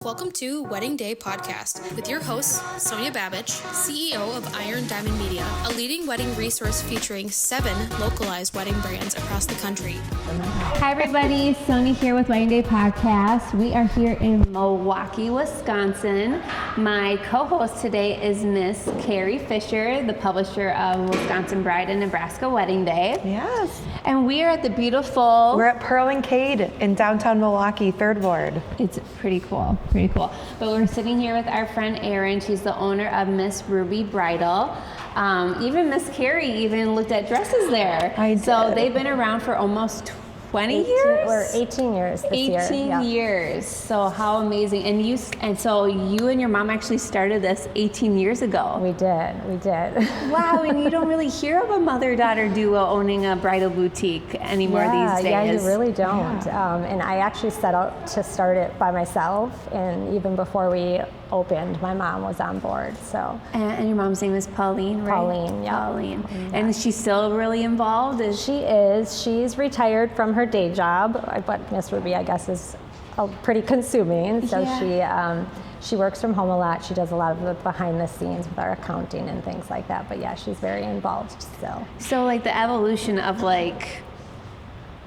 Welcome to Wedding Day Podcast with your hosts, Sonja Babich, CEO of Iron Diamond Media, a leading wedding resource featuring 7 localized wedding brands across the country. Hi everybody, Sonja here with Wedding Day Podcast. We are here in Milwaukee, Wisconsin. My co-host today is Miss Carrie Fisher, the publisher of Wisconsin Bride and Nebraska Wedding Day. Yes. And we are at the beautiful... We're at Pearl and Cade in downtown Milwaukee, 3rd Ward. It's pretty cool. But we're sitting here with our friend Erin. She's the owner of Miss Ruby Bridal. Even Miss Carrie even looked at dresses there. I did. So they've been around for almost 20 years? We're 18 years this year. 18 years. So how amazing. And so you and your mom actually started this 18 years ago. We did. Wow, and you don't really hear of a mother-daughter duo owning a bridal boutique anymore these days. Yeah, you really don't. Yeah. And I actually set out to start it by myself, and even before we opened, my mom was on board. So. And your mom's name is Pauline, right? Pauline, yeah. Pauline. And is she still really involved? She is. She's retired from her day job, but Miss Ruby, I guess, is pretty consuming. So she works from home a lot. She does a lot of the behind the scenes with our accounting and things like that. But yeah, she's very involved still. So like the evolution of like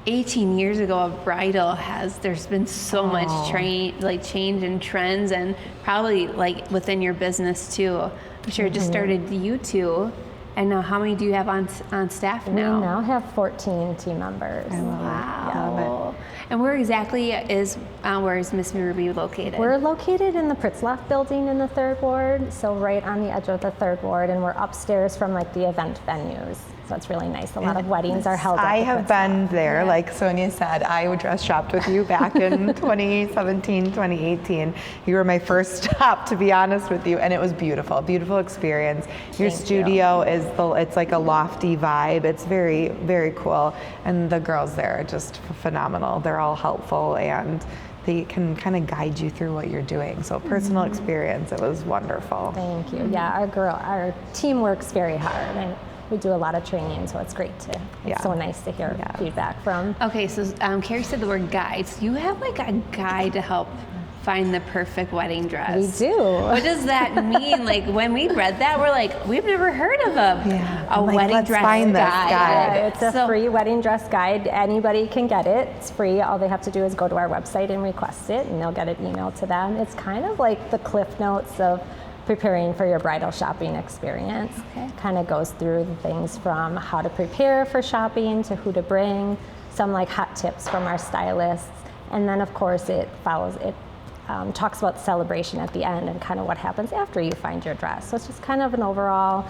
18 years ago of bridal there's been so much change and trends, and probably like within your business too. I'm sure it just started you two. And now how many do you have on staff now? We now have 14 team members. Wow. And where exactly is Miss Ruby located? We're located in the Pritzloff building in the 3rd Ward, so right on the edge of the 3rd Ward, and we're upstairs from like the event venues. So it's really nice. A lot of weddings are held at I the have been there, like Sonja said. I dress shopped with you back in 2017, 2018. You were my first stop, to be honest with you, and it was beautiful. Beautiful experience. Your studio it's like a lofty vibe. It's very, very cool. And the girls there are just phenomenal. They're all helpful, and they can kind of guide you through what you're doing. So personal experience, it was wonderful. Thank you. Yeah, our team works very hard, and we do a lot of training, so it's great it's so nice to hear feedback from. Okay, so Carrie said the word guide. So you have like a guide to help find the perfect wedding dress. We do. What does that mean? Like when we read that, we're like, we've never heard of a wedding dress guide. Yeah, it's a free wedding dress guide. Anybody can get it. It's free. All they have to do is go to our website and request it, and they'll get it emailed to them. It's kind of like the Cliff Notes of preparing for your bridal shopping experience. Kind of goes through the things from how to prepare for shopping to who to bring, some like hot tips from our stylists, and then of course it talks about celebration at the end and kind of what happens after you find your dress. So it's just kind of an overall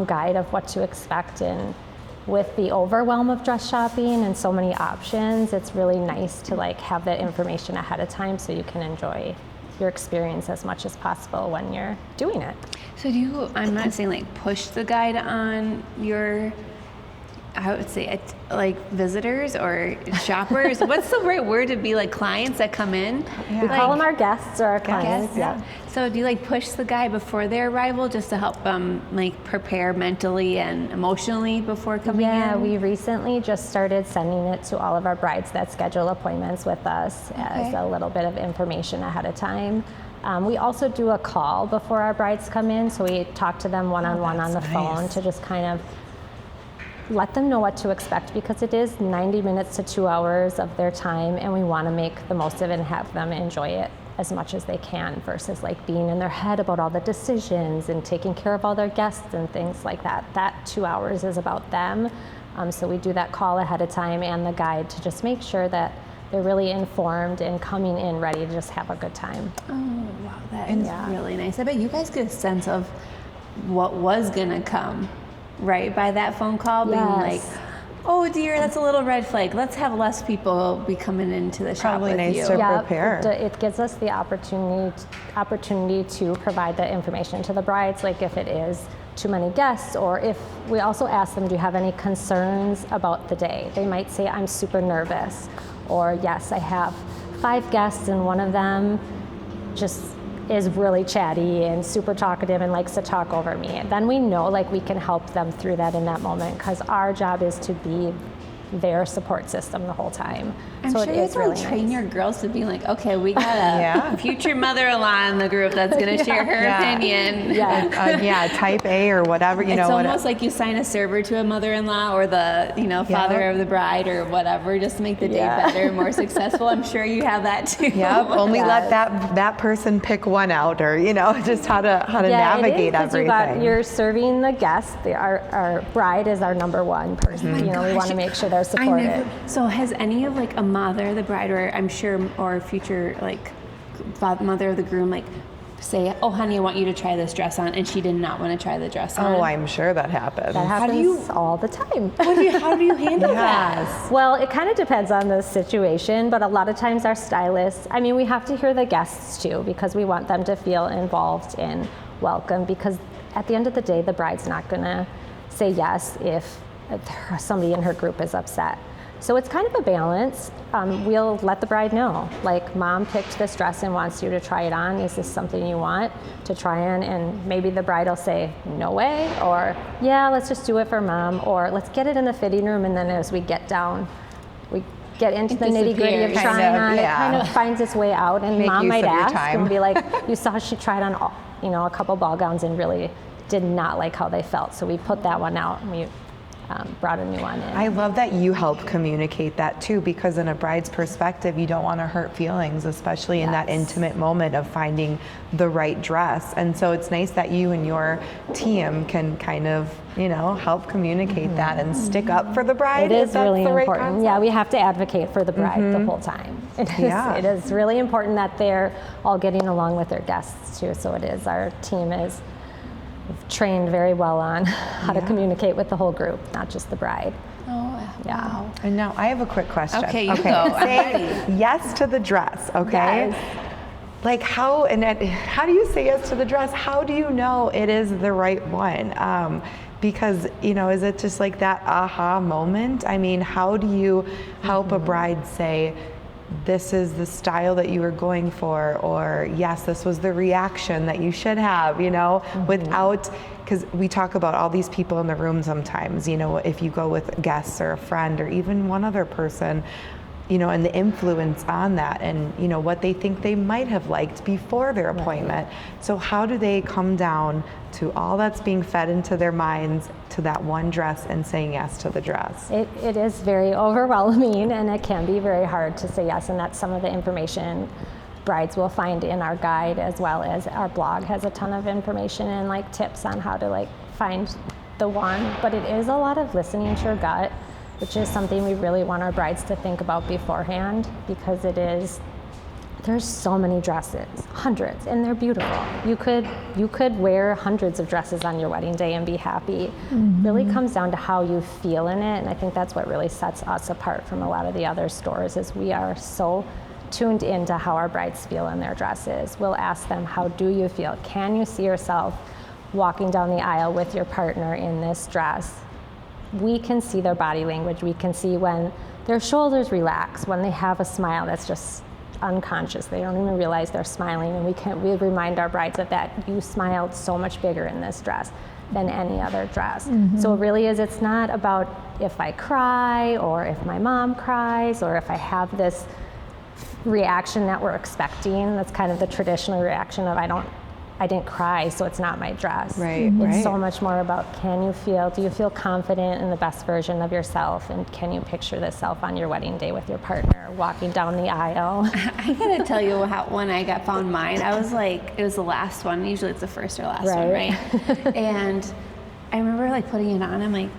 guide of what to expect. And with the overwhelm of dress shopping and so many options, it's really nice to like have that information ahead of time so you can enjoy your experience as much as possible when you're doing it. So do you, I'm not saying like push the guide on your, I would say like visitors or shoppers. What's the right word to be, like clients that come in? We call them our guests or our clients. So do you like push the guide before their arrival just to help them like prepare mentally and emotionally before coming in? Yeah, we recently just started sending it to all of our brides that schedule appointments with us as a little bit of information ahead of time. We also do a call before our brides come in, so we talk to them one-on-one on the phone to just kind of let them know what to expect, because it is 90 minutes to 2 hours of their time, and we want to make the most of it and have them enjoy it as much as they can, versus like being in their head about all the decisions and taking care of all their guests and things like that. That 2 hours is about them. So we do that call ahead of time and the guide to just make sure that they're really informed and coming in ready to just have a good time. Oh, wow, that is really nice. I bet you guys get a sense of what was gonna come, right, by that phone call, being like, oh dear, that's a little red flag. Let's have less people be coming into the shop with nice you. to prepare. It gives us the opportunity to provide the information to the brides, like if it is too many guests, or if we also ask them, do you have any concerns about the day? They might say, I'm super nervous, or yes, I have 5 guests and one of them just is really chatty and super talkative and likes to talk over me. Then we know like we can help them through that in that moment, because our job is to be their support system the whole time. I'm so sure it you is can really train nice. your girls to be like, okay, we got a future mother-in-law in the group that's going to share her opinion. Yeah, type A or whatever, It's almost like you sign a server to a mother-in-law or the, father of the bride or whatever, just to make the day better and more successful. I'm sure you have that too. Yep. Only let that person pick one out, or just how to navigate everything. You're serving the guest. Our bride is our number one person. We want to make sure they're supported. So has any of like a mother of the bride, or I'm sure, or future like mother of the groom, like say, oh honey, I want you to try this dress on, and she did not want to try the dress on? Oh, I'm sure that happens. That happens all the time. How do you handle that? Well, it kind of depends on the situation, but a lot of times our stylists, we have to hear the guests too, because we want them to feel involved and welcome, because at the end of the day, the bride's not going to say yes if somebody in her group is upset. So it's kind of a balance. We'll let the bride know, like, mom picked this dress and wants you to try it on. Is this something you want to try on? And maybe the bride will say, no way, or yeah, let's just do it for mom, or let's get it in the fitting room, and then as we get down, we get into the nitty-gritty of trying on. It kind of finds its way out, and mom might ask and be like, you saw she tried on a couple ball gowns and really did not like how they felt, so we put that one out and we brought a new one in. I love that you help communicate that too, because in a bride's perspective, you don't want to hurt feelings, especially in that intimate moment of finding the right dress. And so it's nice that you and your team can kind of, help communicate that and stick up for the bride. It is really important. Yeah, we have to advocate for the bride the whole time. It is really important that they're all getting along with their guests too. So it is, our team is trained very well on how to communicate with the whole group, not just the bride. Oh, wow. And now I have a quick question. Okay, you go. Say yes to the dress, okay? Yes. Like how do you say yes to the dress? How do you know it is the right one? Because, is it just like that aha moment? How do you help a bride say, this is the style that you were going for, or yes, this was the reaction that you should have, without, because we talk about all these people in the room sometimes, if you go with guests or a friend or even one other person, and the influence on that, and what they think they might have liked before their appointment. So how do they come down to all that's being fed into their minds to that one dress and saying yes to the dress? It is very overwhelming, and it can be very hard to say yes, and that's some of the information brides will find in our guide, as well as our blog has a ton of information and like tips on how to like find the one. But it is a lot of listening to your gut, which is something we really want our brides to think about beforehand, because there's so many dresses, hundreds, and they're beautiful. You could wear hundreds of dresses on your wedding day and be happy. It really comes down to how you feel in it, and I think that's what really sets us apart from a lot of the other stores, is we are so tuned into how our brides feel in their dresses. We'll ask them, how do you feel? Can you see yourself walking down the aisle with your partner in this dress? We can see their body language. We can see when their shoulders relax, when they have a smile that's just unconscious. They don't even realize they're smiling, and we remind our brides of that. You smiled so much bigger in this dress than any other dress. So it really is, it's not about if I cry or if my mom cries or if I have this reaction that we're expecting. That's kind of the traditional reaction of I didn't cry, so it's not my dress. It's so much more about, do you feel confident in the best version of yourself, and can you picture this self on your wedding day with your partner walking down the aisle? I gotta tell you when I found mine, I was like, it was the last one. Usually it's the first or last one, right? And I remember like putting it on, I'm like,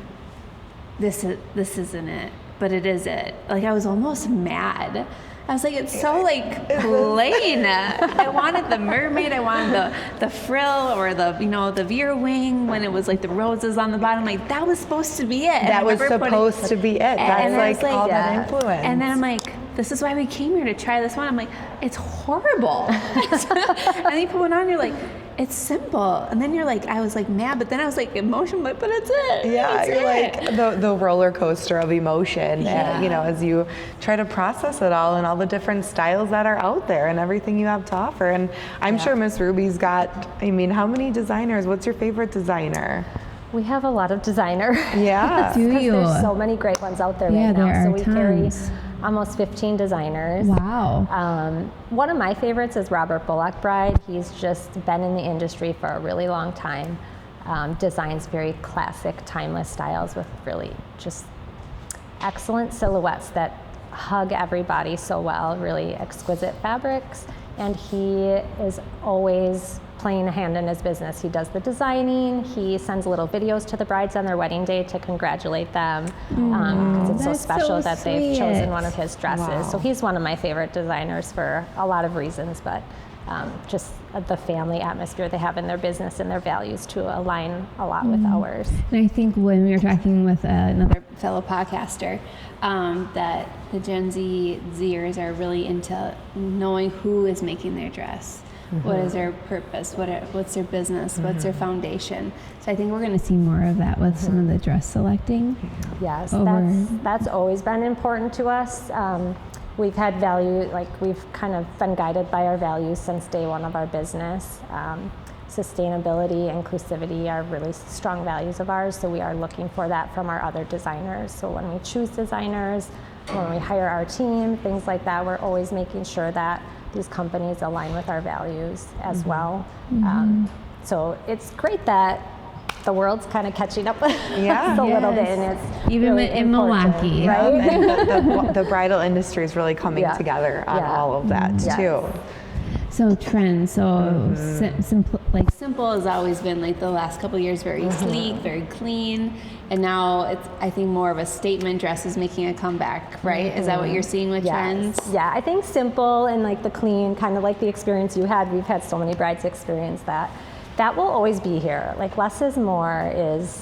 this isn't it, but it is it. Like, I was almost mad. I was like, it's so like plain. I wanted the mermaid. I wanted the frill, or the veer wing when it was like the roses on the bottom. Like, that was supposed to be it. That was supposed to be it. That's like all that influence. And then I'm like, this is why we came here to try this one. I'm like, it's horrible. And then you put one on, you're like, it's simple. And then you're like, I was like mad, but then I was like emotional, but it's it. Yeah, it's you're it. like the roller coaster of emotion, as you try to process it all and all the different styles that are out there and everything you have to offer. And I'm sure Miss Ruby's got, how many designers? What's your favorite designer? We have a lot of designer. Yeah. Do you? There's so many great ones out there right now. There So are we tons. carry almost 15 designers. Wow. One of my favorites is Robert Bullock Bride. He's just been in the industry for a really long time. Designs very classic, timeless styles with really just excellent silhouettes that hug everybody so well, really exquisite fabrics. And he is always playing a hand in his business. He does the designing. He sends little videos to the brides on their wedding day to congratulate them because it's so That's special so that they've sweet. chosen one of his dresses. Wow. So he's one of my favorite designers for a lot of reasons, but just the family atmosphere they have in their business and their values to align a lot with ours. And I think when we were talking with another fellow podcaster, that the Gen Zers are really into knowing who is making their dress. What is their purpose? What's their business? What's their foundation? So I think we're going to see more of that with some of the dress selecting. Yes, Over- that's always been important to us. We've had value, like we've kind of been guided by our values since day one of our business. Sustainability, inclusivity are really strong values of ours, so we are looking for that from our other designers. So when we choose designers, when we hire our team, things like that, we're always making sure that these companies align with our values as well. So it's great that the world's kind of catching up with us a little bit, and it's Even really in important, Milwaukee. right? And the bridal industry is really coming Yeah. together on Yeah. all of that Yes. too. So trends. So simple has always been like the last couple of years, very sleek, very clean, and now it's I think more of a statement dress is making a comeback, right? Is that what you're seeing with trends? Yeah, I think simple and like the clean, kind of like the experience you had. We've had so many brides experience that. That will always be here. Like less is more is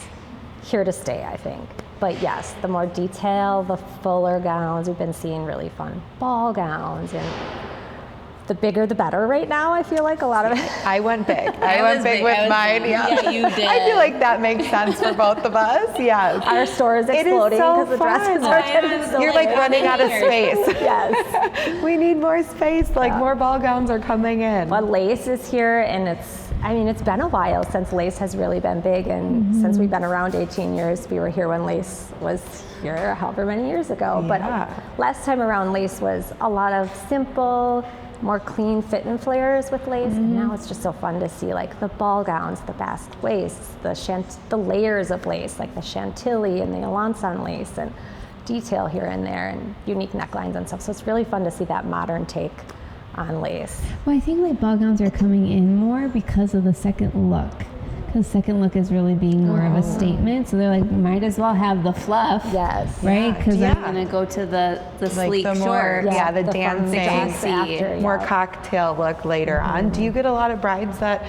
here to stay, I think. But yes, the more detail, the fuller gowns. We've been seeing really fun ball gowns, and the bigger the better right now. I feel like a lot of it. I went big. I went big with mine. Yeah, you did. I feel like that makes sense for both of us. Yes. Our store is It is exploding so because the dresses fun. are getting so You're like big. running out of space. Yes. We need more space. Like more ball gowns are coming in. But lace is here, and it's been a while since lace has really been big, and since we've been around 18 years, we were here when lace was here however many years ago. Yeah. But last time around, lace was a lot of simple, more clean fit and flares with lace, and now it's just so fun to see like the ball gowns, the basque waists, the layers of lace, like the chantilly and the Alençon lace, and detail here and there, and unique necklines and stuff. So it's really fun to see that modern take on lace. Well, I think like ball gowns are coming in more because of the second look. Because second look is really being more of a statement. So they're like, might as well have the fluff. Yes. Right? Because Yeah. I'm going to go to the Like sleek the more, shorts. the fun dancing, dress after, more yeah. cocktail look later on. Do you get a lot of brides that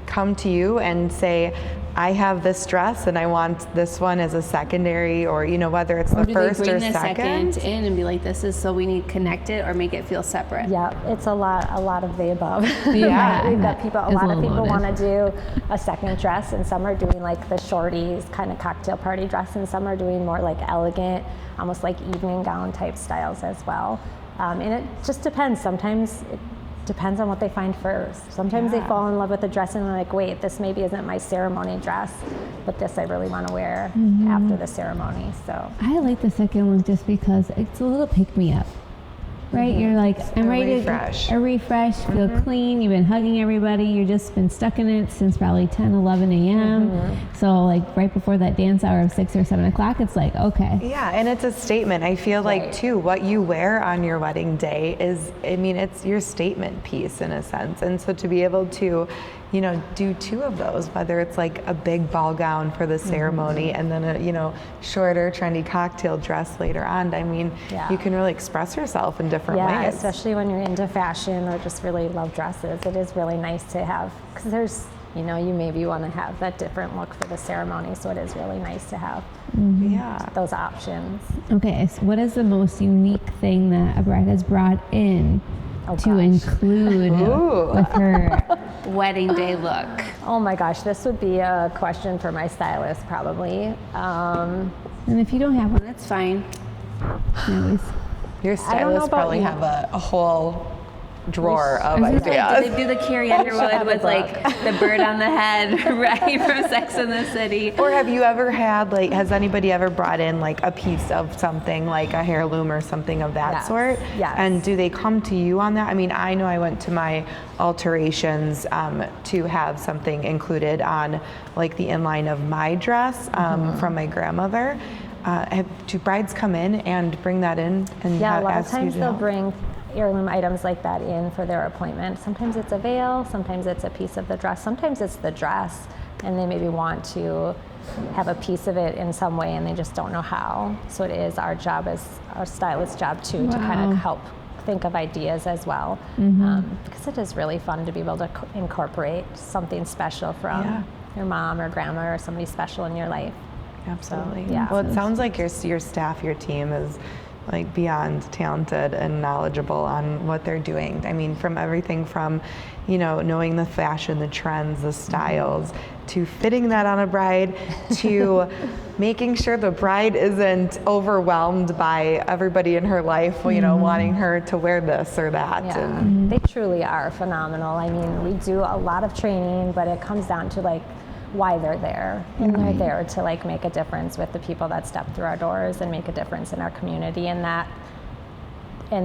come to you and say, I have this dress and I want this one as a secondary, or whether it's Or the do first they bring or the second? in and be like, this is so we need to connect it or make it feel separate? Yeah, it's a lot of the above. Yeah. We've got people, a It's lot a of little people loaded. want to do a second dress, and some are doing like the shorties kind of cocktail party dress, and some are doing more like elegant, almost like evening gown type styles as well. And it just depends. Sometimes it depends on what they find first. Sometimes they fall in love with the dress and they're like, wait, this maybe isn't my ceremony dress, but this I really want to wear after the ceremony. So I like the second one just because it's a little pick me up. Right? You're like, I'm a ready refresh. to refresh, feel clean. You've been hugging everybody. You've just been stuck in it since probably 10, 11 a.m. So like right before that dance hour of 6 or 7 o'clock, it's like, okay. Yeah, and it's a statement. I feel like too, what you wear on your wedding day is, it's your statement piece in a sense. And so to be able to, do two of those, whether it's like a big ball gown for the ceremony and then a, shorter trendy cocktail dress later on, Yeah. you can really express yourself in different yeah, ways. especially when you're into fashion or just really love dresses, it is really nice to have, because there's, you maybe want to have that different look for the ceremony, so it is really nice to have Yeah. those options. Okay, so what is the most unique thing that a bride has brought in Oh, to gosh. include Ooh. with her wedding day look? Oh my gosh, this would be a question for my stylist probably. And if you don't have one, that's fine. You can always- Your don't know stylists about probably you. have a whole drawer of I was ideas. like, did they do the Carrie Underwood with like the bird on the head, right, from Sex and the City? Or have you ever had, like, has anybody ever brought in like a piece of something, like a heirloom or something of that sort? Yes. And do they come to you on that? I mean, I know I went to my alterations to have something included on like the inline of my dress from my grandmother. Do brides come in and bring that in? And Yeah, a lot of ask you times to they'll help? bring heirloom items like that in for their appointment. Sometimes it's a veil, sometimes it's a piece of the dress, sometimes it's the dress, and they maybe want to have a piece of it in some way and they just don't know how. So it is our job, as our stylist job too, to kind of help think of ideas as well, because it is really fun to be able to incorporate something special from your mom or grandma or somebody special in your life. Absolutely. So, yeah. Well, it sounds like your staff, your team is like beyond talented and knowledgeable on what they're doing. I mean, from everything from, knowing the fashion, the trends, the styles, to fitting that on a bride, to making sure the bride isn't overwhelmed by everybody in her life, wanting her to wear this or that. Yeah, And they truly are phenomenal. I mean, we do a lot of training, but it comes down to like why they're there, and they're there to like make a difference with the people that step through our doors and make a difference in our community, and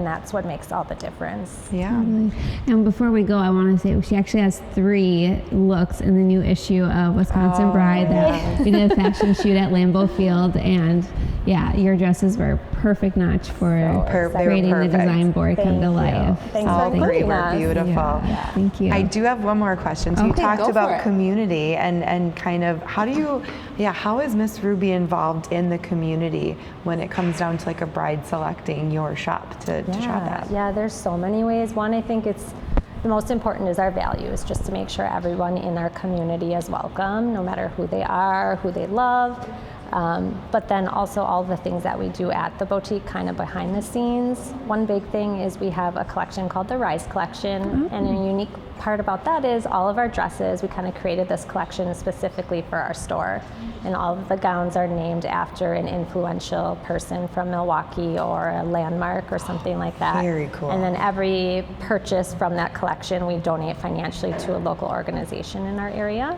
that's what makes all the difference. yeah. And before we go, I want to say she actually has 3 looks in the new issue of Wisconsin Bride that we did a fashion shoot at Lambeau Field, and your dresses were perfect match for creating the design board come to life. Thanks All for 3 including were us. beautiful. Yeah. Thank you. I do have one more question. So you Okay, talked go for about it. community and kind of how is Miss Ruby involved in the community when it comes down to like a bride selecting your shop to shop at? Yeah, there's so many ways. One, I think it's the most important is our values, just to make sure everyone in our community is welcome, no matter who they are, who they love. But then also all the things that we do at the boutique kind of behind the scenes. One big thing is we have a collection called the Rise Collection, and a unique part about that is all of our dresses, we kind of created this collection specifically for our store, and all of the gowns are named after an influential person from Milwaukee or a landmark or something like that. Very cool. And then every purchase from that collection we donate financially to a local organization in our area.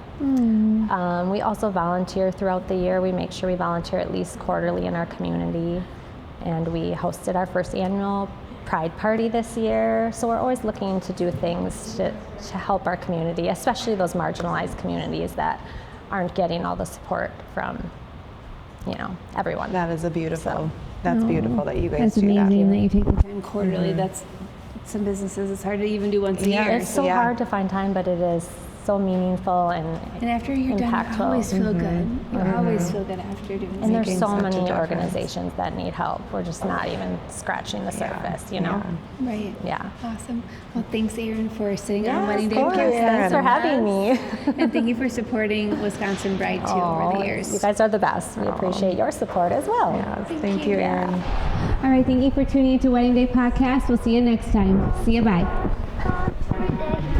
We also volunteer throughout the year. We make sure we volunteer at least quarterly in our community, and we hosted our first annual Pride Party this year. So we're always looking to do things to help our community, especially those marginalized communities that aren't getting all the support from, everyone. That is beautiful that you guys That's do that. amazing that you take the time quarterly. That's some businesses, it's hard to even do once a year. It's so hard to find time, but it is so meaningful and after you're done, impactful. you always feel good. You always feel good after doing And there's making so such a many difference. organizations that need help. We're just not even scratching the surface, Right. Yeah. Awesome. Well, thanks, Erin, for sitting on Yes, Wedding of Day course. podcast. Thanks for having me. And thank you for supporting Wisconsin Bride too over the years. You guys are the best. We appreciate your support as well. Yes, thank you, Erin. All right, thank you for tuning into Wedding Day podcast. We'll see you next time. See you. Bye.